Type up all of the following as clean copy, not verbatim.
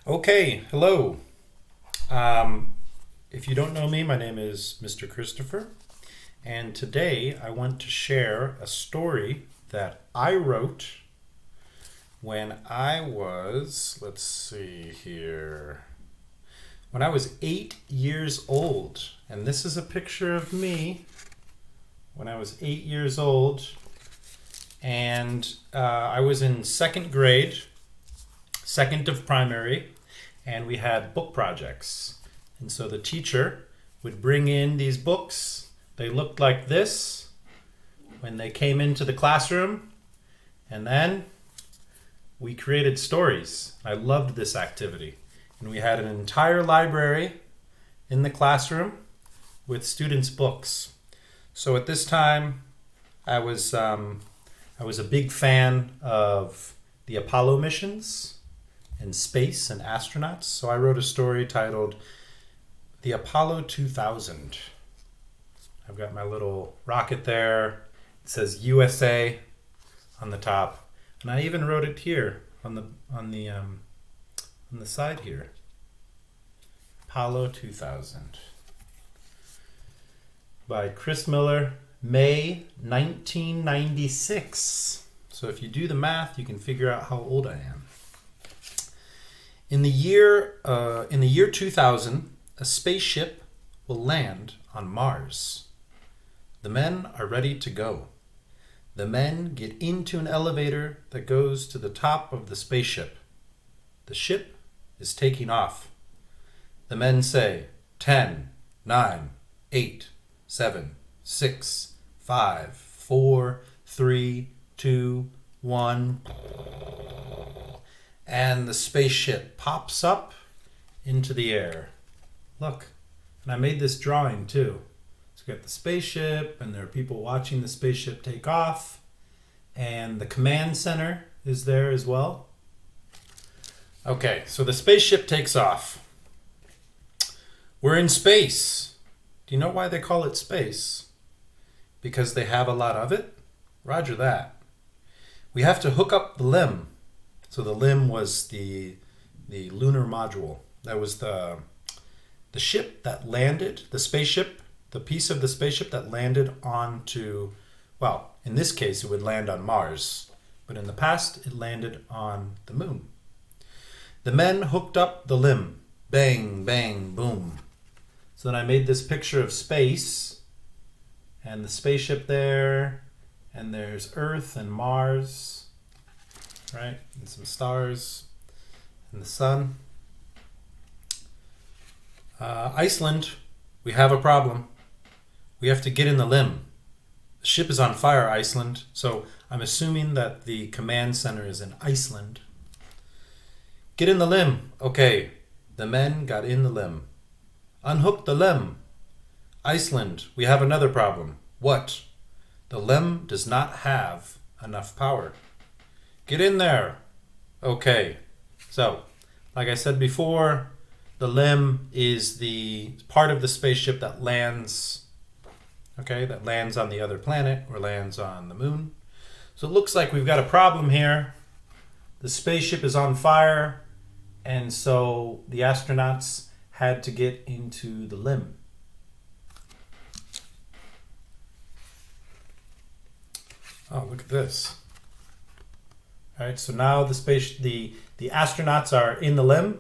Okay, hello. Um, if you don't know me, my name is Mr. Christopher, and today I want to share a story that I wrote when I was, let's see here, when I was 8 years old. And this is a picture of me when I was 8 years old, and I was in second grade, second of primary, and we had book projects. And so the teacher would bring in these books. They looked like this when they came into the classroom, and then we created stories. I loved this activity. And we had an entire library in the classroom with students' books. So at this time, I was a big fan of the Apollo missions and space and astronauts. So I wrote a story titled The Apollo 2000. I've got my little rocket there. It says USA on the top, and I even wrote it here on the side here. Apollo 2000 by Chris Miller, May 1996. So if you do the math, you can figure out how old I am. In the year 2000, a spaceship will land on Mars. The men are ready to go. The men get into an elevator that goes to the top of the spaceship. The ship is taking off. The men say, 10, 9, 8, 7, 6, 5, 4, 3, 2, 1. And the spaceship pops up into the air. Look, and I made this drawing too. So we got the spaceship, and there are people watching the spaceship take off, and the command center is there as well. Okay, so the spaceship takes off. We're in space. Do you know why they call it space? Because they have a lot of it? Roger that. We have to hook up the LEM. So the LEM was the lunar module. That was the ship that landed, the spaceship, the piece of the spaceship that landed onto, well, in this case it would land on Mars, but in the past it landed on the moon. The men hooked up the LEM. Bang, bang, boom. So then I made this picture of space, and the spaceship there, and there's Earth and Mars, right? And some stars, and the sun. Iceland, we have a problem. We have to get in the LEM. The ship is on fire, Iceland. So I'm assuming that the command center is in Iceland. Get in the LEM. Okay, the men got in the LEM. Unhook the LEM. Iceland, we have another problem. What? The LEM does not have enough power. Get in there. Okay, so like I said before, the LEM is the part of the spaceship that lands, that lands on the other planet or lands on the moon. So it looks like we've got a problem here. The spaceship is on fire, and so the astronauts had to get into the LEM. Oh, look at this. All right, so now the astronauts are in the LEM.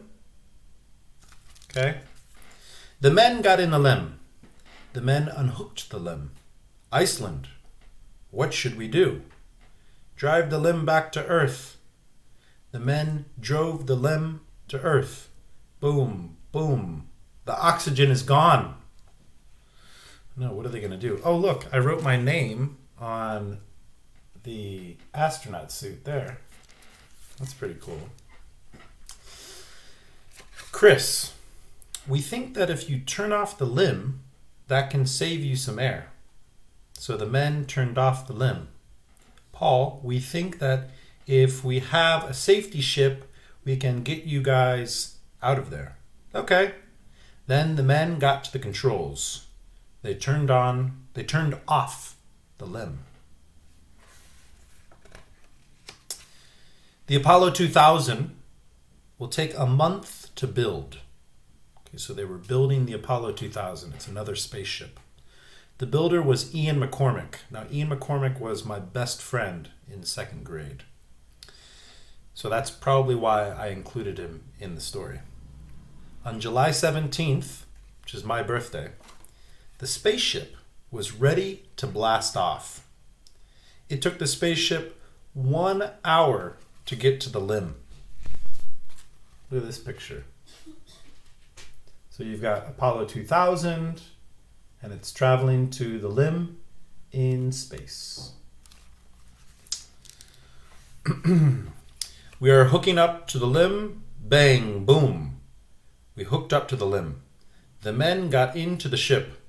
Okay. The men got in the LEM. The men unhooked the LEM. Iceland, what should we do? Drive the LEM back to Earth. The men drove the LEM to Earth. Boom, boom. The oxygen is gone. No, what are they going to do? Oh, look, I wrote my name on the astronaut suit there. That's pretty cool. Chris, we think that if you turn off the LEM, that can save you some air. So the men turned off the LEM. Paul, we think that if we have a safety ship, we can get you guys out of there. Okay. Then the men got to the controls. They turned off the LEM. The Apollo 2000 will take a month to build. Okay, so they were building the Apollo 2000. It's another spaceship. The builder was Ian McCormick. Now, Ian McCormick was my best friend in second grade. So that's probably why I included him in the story. On July 17th, which is my birthday, the spaceship was ready to blast off. It took the spaceship 1 hour to get to the limb. Look at this picture. So you've got Apollo 2000, and it's traveling to the limb in space. We are hooking up to the limb. Bang, boom. We hooked up to the limb. The men got into the ship.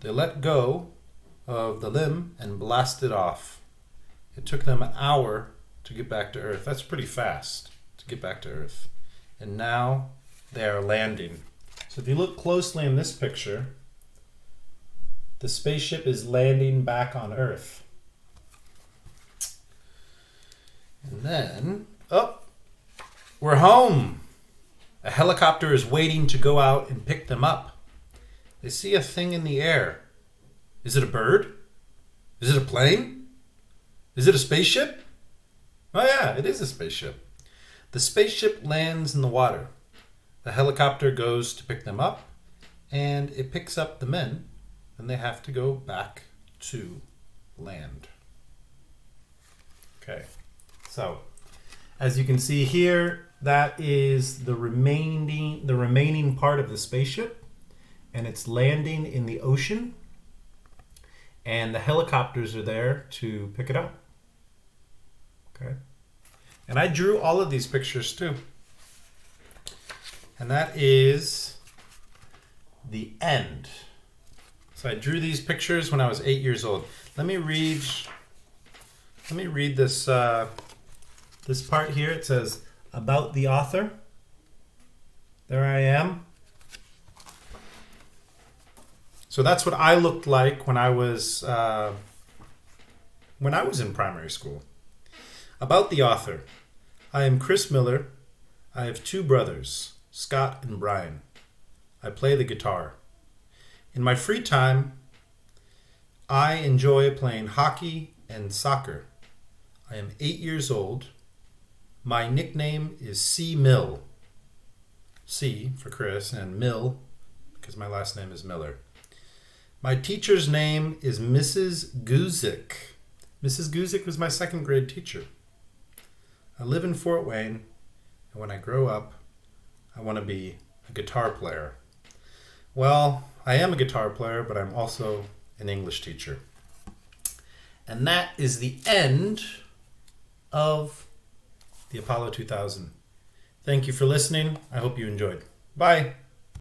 They let go of the limb and blasted off. It took them an hour to get back to Earth. That's pretty fast to get back to Earth. And now they are landing. So if you look closely in this picture, the spaceship is landing back on Earth. And then, we're home. A helicopter is waiting to go out and pick them up. They see a thing in the air. Is it a bird? Is it a plane? Is it a spaceship? Oh yeah, it is a spaceship. The spaceship lands in the water. The helicopter goes to pick them up, and it picks up the men, and they have to go back to land. Okay, so as you can see here, that is the remaining part of the spaceship, and it's landing in the ocean, and the helicopters are there to pick it up. Okay, and I drew all of these pictures too, and that is the end. So I drew these pictures when I was 8 years old. Let me read this this part here. It says about the author. There I am. So that's what I looked like when I was in primary school. About the author. I am Chris Miller. I have 2 brothers, Scott and Brian. I play the guitar. In my free time, I enjoy playing hockey and soccer. I am 8 years old. My nickname is C. Mill. C for Chris and Mill because my last name is Miller. My teacher's name is Mrs. Guzik. Mrs. Guzik was my second grade teacher. I live in Fort Wayne, and when I grow up, I want to be a guitar player. Well, I am a guitar player, but I'm also an English teacher. And that is the end of the Apollo 2000. Thank you for listening. I hope you enjoyed. Bye.